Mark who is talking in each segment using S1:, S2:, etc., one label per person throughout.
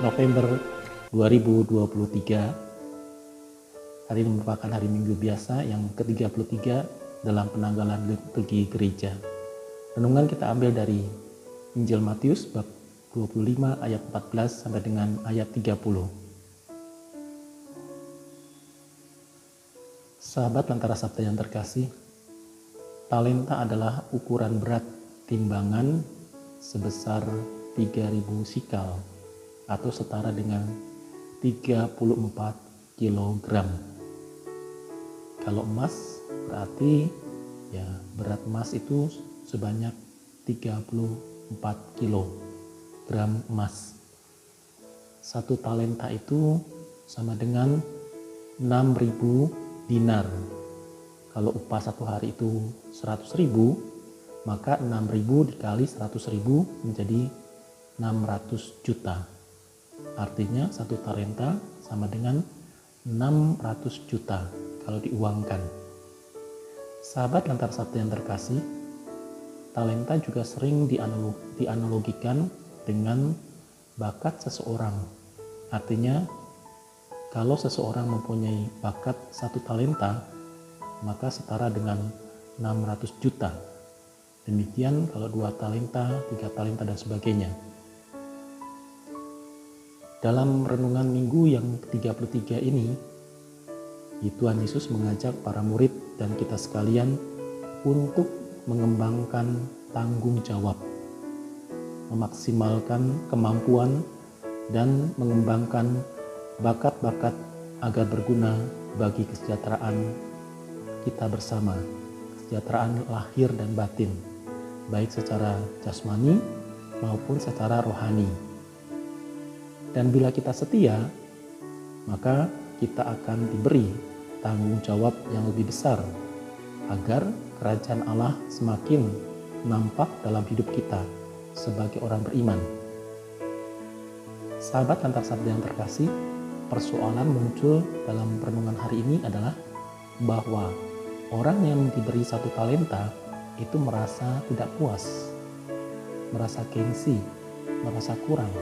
S1: November 2023. Hari ini merupakan hari Minggu biasa yang ke-33 dalam penanggalan liturgi gereja. Renungan kita ambil dari Injil Matius bab 25 ayat 14 sampai dengan ayat 30. Sahabat Lentera Sabda yang terkasih, talenta adalah ukuran berat timbangan sebesar 3.000 sikal atau setara dengan 34 kilogram. Kalau emas berarti berat emas itu sebanyak 34 kilogram emas. Satu talenta itu sama dengan 6.000 dinar. Kalau upah satu hari itu 100.000, maka 6.000 dikali 100.000 menjadi 600 juta. Artinya satu talenta sama dengan 600 juta kalau diuangkan. Sahabat Lentera Sabda yang terkasih, talenta juga sering dianalogikan dengan bakat seseorang. Artinya kalau seseorang mempunyai bakat satu talenta, maka setara dengan 600 juta. Demikian kalau 2 talenta, 3 talenta dan sebagainya. Dalam renungan minggu yang ke-33 ini, Tuhan Yesus mengajak para murid dan kita sekalian untuk mengembangkan tanggung jawab, memaksimalkan kemampuan dan mengembangkan bakat-bakat agar berguna bagi kesejahteraan kita bersama, kesejahteraan lahir dan batin, baik secara jasmani maupun secara rohani. Dan bila kita setia, maka kita akan diberi tanggung jawab yang lebih besar agar kerajaan Allah semakin nampak dalam hidup kita sebagai orang beriman. Sahabat Lentera Sabda yang terkasih, persoalan muncul dalam renungan hari ini adalah bahwa orang yang diberi satu talenta itu merasa tidak puas, merasa gengsi, merasa kurang.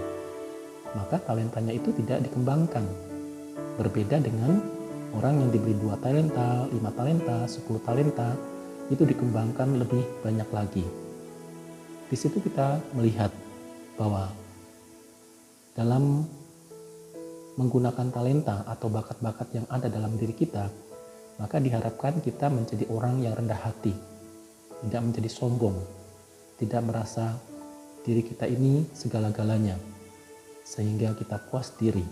S1: Maka talentanya itu tidak dikembangkan. Berbeda dengan orang yang diberi 2 talenta, 5 talenta, 10 talenta, itu dikembangkan lebih banyak lagi. Di situ kita melihat bahwa dalam menggunakan talenta atau bakat-bakat yang ada dalam diri kita, maka diharapkan kita menjadi orang yang rendah hati, tidak menjadi sombong, tidak merasa diri kita ini segala-galanya, sehingga kita puas diri.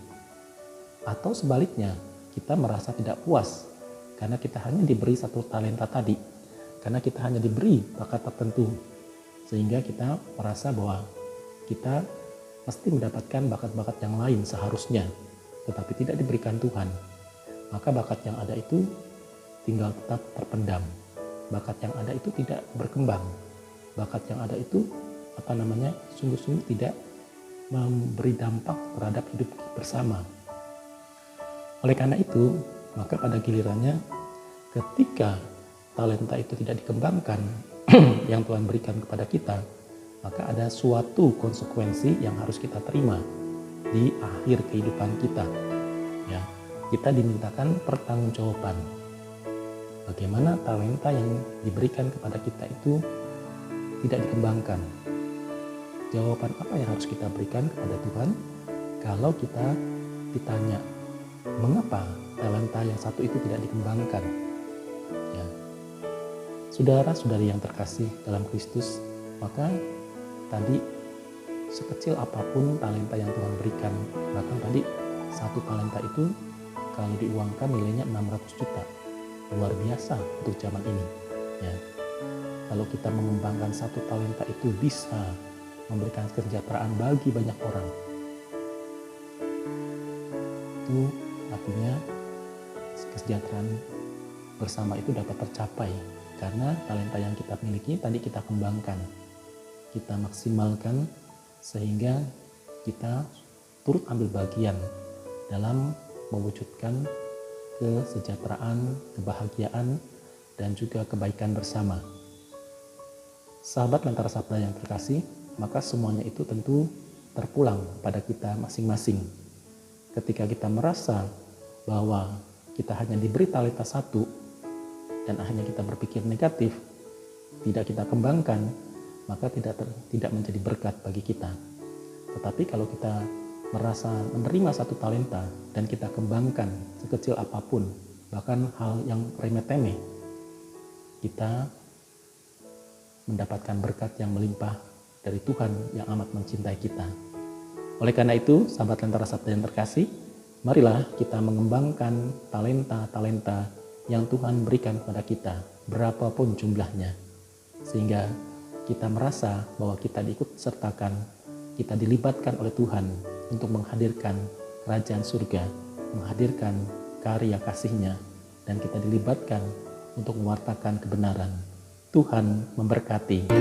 S1: Atau sebaliknya, kita merasa tidak puas karena kita hanya diberi satu talenta tadi, karena kita hanya diberi bakat tertentu, sehingga kita merasa bahwa kita mesti mendapatkan bakat-bakat yang lain seharusnya, tetapi tidak diberikan Tuhan. Maka bakat yang ada itu tinggal tetap terpendam, bakat yang ada itu tidak berkembang, bakat yang ada itu sungguh-sungguh tidak memberi dampak terhadap hidup bersama. Oleh karena itu, maka pada gilirannya ketika talenta itu tidak dikembangkan yang Tuhan berikan kepada kita, maka ada suatu konsekuensi yang harus kita terima di akhir kehidupan kita. Kita dimintakan pertanggungjawaban. Bagaimana talenta yang diberikan kepada kita itu tidak dikembangkan? Jawaban apa yang harus kita berikan kepada Tuhan kalau kita ditanya mengapa talenta yang satu itu tidak dikembangkan? Saudara-saudari yang terkasih dalam Kristus, maka tadi sekecil apapun talenta yang Tuhan berikan, bahkan tadi satu talenta itu kalau diuangkan nilainya 600 juta, luar biasa untuk zaman ini. Kalau kita mengembangkan satu talenta itu bisa memberikan kesejahteraan bagi banyak orang, itu artinya kesejahteraan bersama itu dapat tercapai karena talenta yang kita miliki tadi kita kembangkan, kita maksimalkan sehingga kita turut ambil bagian dalam mewujudkan kesejahteraan, kebahagiaan, dan juga kebaikan bersama. Sahabat Lentera Sabda yang terkasih, maka semuanya itu tentu terpulang pada kita masing-masing. Ketika kita merasa bahwa kita hanya diberi talenta satu dan akhirnya kita berpikir negatif, tidak kita kembangkan, maka tidak menjadi berkat bagi kita. Tetapi kalau kita merasa menerima satu talenta dan kita kembangkan sekecil apapun, bahkan hal yang remeh-temeh, kita mendapatkan berkat yang melimpah dari Tuhan yang amat mencintai kita. Oleh karena itu, sahabat Lentera Sabda yang terkasih, marilah kita mengembangkan talenta-talenta yang Tuhan berikan kepada kita, berapapun jumlahnya, sehingga kita merasa bahwa kita diikut sertakan, kita dilibatkan oleh Tuhan untuk menghadirkan kerajaan surga, menghadirkan karya kasih-Nya, dan kita dilibatkan untuk mewartakan kebenaran. Tuhan memberkati.